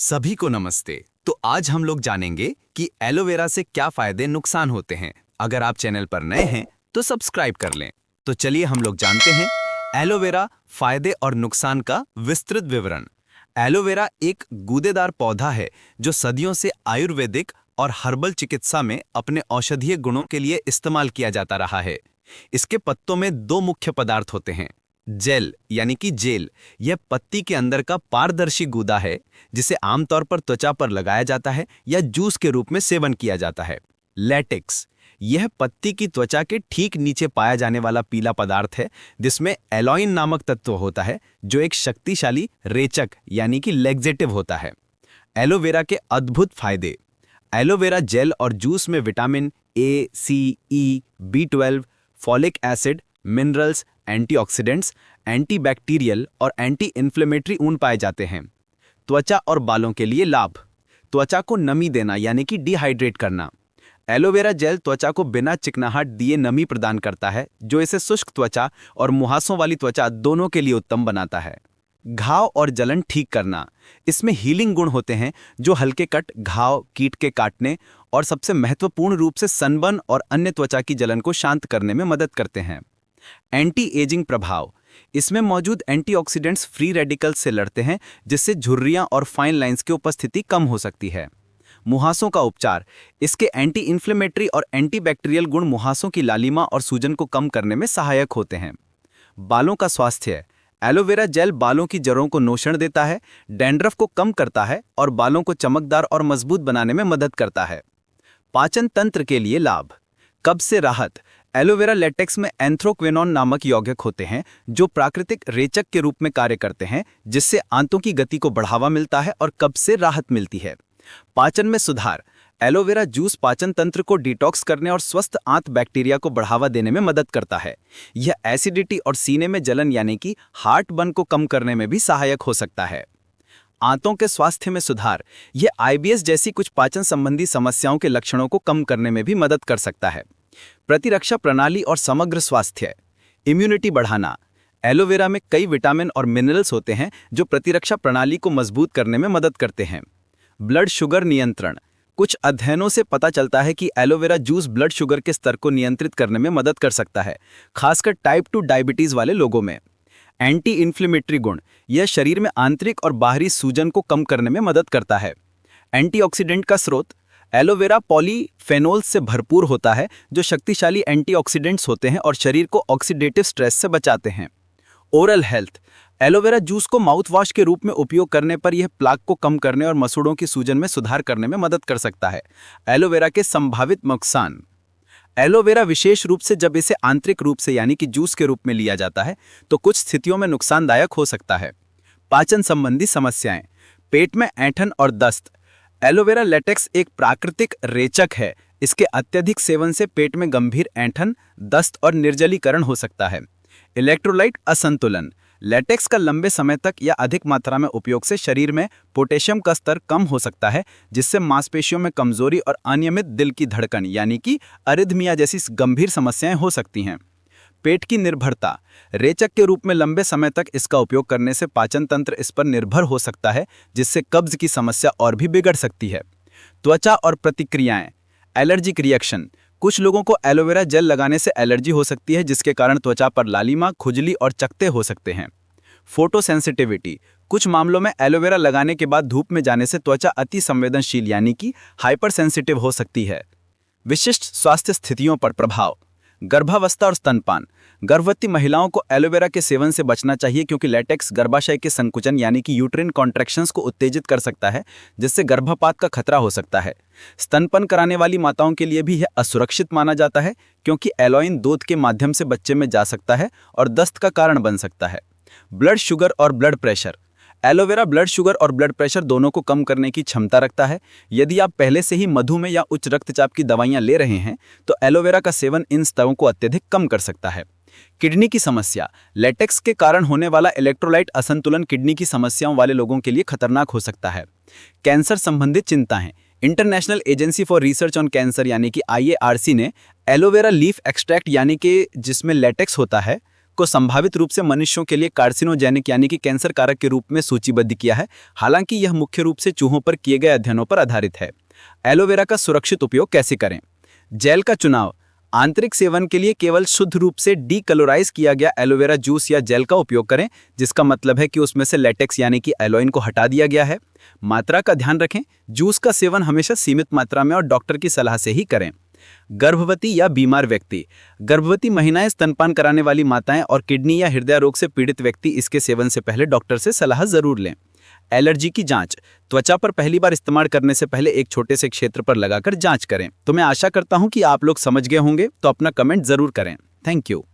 सभी को नमस्ते। तो आज हम लोग जानेंगे कि एलोवेरा से क्या फायदे नुकसान होते हैं। अगर आप चैनल पर नए हैं तो सब्सक्राइब कर लें। तो चलिए हम लोग जानते हैं एलोवेरा फायदे और नुकसान का विस्तृत विवरण। एलोवेरा एक गूदेदार पौधा है जो सदियों से आयुर्वेदिक और हर्बल चिकित्सा में अपने औषधीय गुणों के लिए इस्तेमाल किया जाता रहा है। इसके पत्तों में दो मुख्य पदार्थ होते हैं। जेल यानी कि जेल, यह पत्ती के अंदर का पारदर्शी गूदा है जिसे आमतौर पर त्वचा पर लगाया जाता है या जूस के रूप में सेवन किया जाता है। लेटेक्स, यह पत्ती की त्वचा के ठीक नीचे पाया जाने वाला पीला पदार्थ है जिसमें एलॉइन नामक तत्व होता है जो एक शक्तिशाली रेचक यानी कि लैक्सेटिव होता है। एलोवेरा के अद्भुत फायदे। एलोवेरा जेल और जूस में vitamin A, C, E, B12, folic acid, minerals, antioxidants, antibacterial और एंटी इन्फ्लेमेटरी ऊन पाए जाते हैं। त्वचा और बालों के लिए लाभ। त्वचा को नमी देना यानी कि डिहाइड्रेट करना। एलोवेरा जेल त्वचा को बिना चिकनाहट दिए नमी प्रदान करता है जो इसे शुष्क त्वचा और मुहासों वाली त्वचा दोनों के लिए उत्तम बनाता है। घाव और जलन ठीक करना। इसमें हीलिंग गुण होते हैं जो हल्के कट, घाव, कीट के काटने और सबसे महत्वपूर्ण रूप से सनबर्न और अन्य त्वचा की जलन को शांत करने में मदद करते हैं। एंटी एजिंग प्रभाव। इसमें मौजूद एंटीऑक्सीडेंट्स फ्री रेडिकल्स से लड़ते हैं जिससे झुर्रियां और फाइन लाइंस की उपस्थिति कम हो सकती है। मुहासों का उपचार। इसके एंटी इन्फ्लेमेटरी और एंटीबैक्टीरियल गुण मुहासों की लालिमा और सूजन को कम करने में सहायक होते हैं। बालों का स्वास्थ्य। एलोवेरा जेल बालों की जड़ों को नोशण देता है, डैंड्रफ को कम करता है और बालों को चमकदार और मजबूत बनाने में मदद करता है। पाचन तंत्र के लिए लाभ। कब्ज से राहत। एलोवेरा लेटेक्स में एंथ्रोक्विनोन नामक यौगिक होते हैं जो प्राकृतिक रेचक के रूप में कार्य करते हैं जिससे आंतों की गति को बढ़ावा मिलता है और कब्ज से राहत मिलती है। पाचन में सुधार। एलोवेरा जूस पाचन तंत्र को डिटॉक्स करने और स्वस्थ आंत बैक्टीरिया को बढ़ावा देने में मदद करता है। यह एसिडिटी और सीने में जलन यानी कि हार्ट बर्न को कम करने में भी सहायक हो सकता है। आंतों के स्वास्थ्य में सुधार। यह IBS जैसी कुछ पाचन संबंधी समस्याओं के लक्षणों को कम करने में भी मदद कर सकता है। प्रतिरक्षा प्रणाली और समग्र स्वास्थ्य। इम्यूनिटी बढ़ाना। एलोवेरा में कई विटामिन और मिनरल्स होते हैं जो प्रतिरक्षा प्रणाली को मजबूत करने में मदद करते हैं। ब्लड शुगर नियंत्रण। कुछ अध्ययनों से पता चलता है कि एलोवेरा जूस ब्लड शुगर के स्तर को नियंत्रित करने में मदद कर सकता है, खासकर टाइप 2 डायबिटीज वाले लोगों में। एंटी इन्फ्लेमेटरी गुण। यह शरीर में आंतरिक और बाहरी सूजन को कम करने में मदद करता है। एंटीऑक्सीडेंट का स्रोत। एलोवेरा पॉलीफेनोल्स से भरपूर होता है जो शक्तिशाली एंटीऑक्सीडेंट्स होते हैं और शरीर को ऑक्सीडेटिव स्ट्रेस से बचाते हैं। Oral health. एलोवेरा जूस को माउथ वॉश के रूप में उपयोग करने पर यह प्लाक को कम करने और मसूड़ों की सूजन में सुधार करने में मदद कर सकता है। एलोवेरा के संभावित नुकसान। एलोवेरा विशेष रूप से जब इसे आंतरिक रूप से यानी कि जूस के रूप में लिया जाता है तो कुछ स्थितियों में नुकसानदायक हो सकता है। पाचन संबंधी समस्याएं। पेट में ऐंठन और दस्त। एलोवेरा लेटेक्स एक प्राकृतिक रेचक है। इसके अत्यधिक सेवन से पेट में गंभीर ऐंठन, दस्त और निर्जलीकरण हो सकता है। इलेक्ट्रोलाइट असंतुलन। लेटेक्स का लंबे समय तक या अधिक मात्रा में उपयोग से शरीर में पोटेशियम का स्तर कम हो सकता है जिससे मांसपेशियों में कमजोरी और अनियमित दिल की धड़कन यानी कि अरिथमिया जैसी गंभीर समस्याएं हो सकती हैं। पेट की निर्भरता। रेचक के रूप में लंबे समय तक इसका उपयोग करने से पाचन तंत्र इस पर निर्भर हो सकता है जिससे कब्ज की समस्या और भी बिगड़ सकती है। त्वचा और प्रतिक्रियाएं। Allergic reaction. कुछ लोगों को एलोवेरा जेल लगाने से एलर्जी हो सकती है जिसके कारण त्वचा पर लालिमा, खुजली और चकत्ते हो सकते हैं। फोटोसेंसिटिविटी। कुछ मामलों में एलोवेरा लगाने के बाद धूप में जाने से त्वचा अति संवेदनशील यानी कि हाइपर सेंसिटिव हो सकती है। विशिष्ट स्वास्थ्य स्थितियों पर प्रभाव। गर्भावस्था और स्तनपान। गर्भवती महिलाओं को एलोवेरा के सेवन से बचना चाहिए क्योंकि लेटेक्स गर्भाशय के संकुचन यानी कि यूट्रिन कॉन्ट्रैक्शंस को उत्तेजित कर सकता है जिससे गर्भपात का खतरा हो सकता है। स्तनपान कराने वाली माताओं के लिए भी यह असुरक्षित माना जाता है क्योंकि एलॉइन दूध के माध्यम से बच्चे में जा सकता है और दस्त का कारण बन सकता है। ब्लड शुगर और blood pressure. Aloe vera blood sugar और ब्लड प्रेशर दोनों को कम करने की क्षमता रखता है। यदि आप पहले से ही मधुमेह या उच्च रक्तचाप की दवाइयां ले रहे हैं तो एलोवेरा का सेवन इन स्तरों को अत्यधिक कम कर सकता है। किडनी की समस्या। लेटेक्स के कारण होने वाला इलेक्ट्रोलाइट असंतुलन किडनी की समस्याओं वाले लोगों के लिए खतरनाक हो सकता है। कैंसर संबंधित चिंताएं। International agency for research on cancer यानी कि IARC ने एलोवेरा लीफ एक्सट्रैक्ट यानी कि जिसमें लेटेक्स होता है इसको संभावित रूप से मनुष्यों के लिए कार्सिनोजेनिक यानी कि कैंसर कारक के रूप में सूचीबद्ध किया है। हालांकि यह मुख्य रूप से चूहों पर किए गए अध्ययनों पर आधारित है। एलोवेरा का सुरक्षित उपयोग कैसे करें? जेल का चुनाव। आंतरिक सेवन के लिए केवल शुद्ध रूप से डीकलोराइज किया गया एलोवेरा जूस या जेल का उपयोग करें, जिसका मतलब है कि उसमें से लेटेक्स यानी कि एलोइन को हटा दिया गया है। मात्रा का ध्यान रखें। जूस का सेवन हमेशा सीमित मात्रा में और डॉक्टर की सलाह से ही करें। गर्भवती या बीमार व्यक्ति। गर्भवती महिलाएं, स्तनपान कराने वाली माताएं और किडनी या हृदय रोग से पीड़ित व्यक्ति इसके सेवन से पहले डॉक्टर से सलाह जरूर लें। एलर्जी की जांच। त्वचा पर पहली बार इस्तेमाल करने से पहले एक छोटे से क्षेत्र पर लगाकर जांच करें। तो मैं आशा करता हूं कि आप लोग समझ गए होंगे, तो अपना कमेंट जरूर करें। Thank you.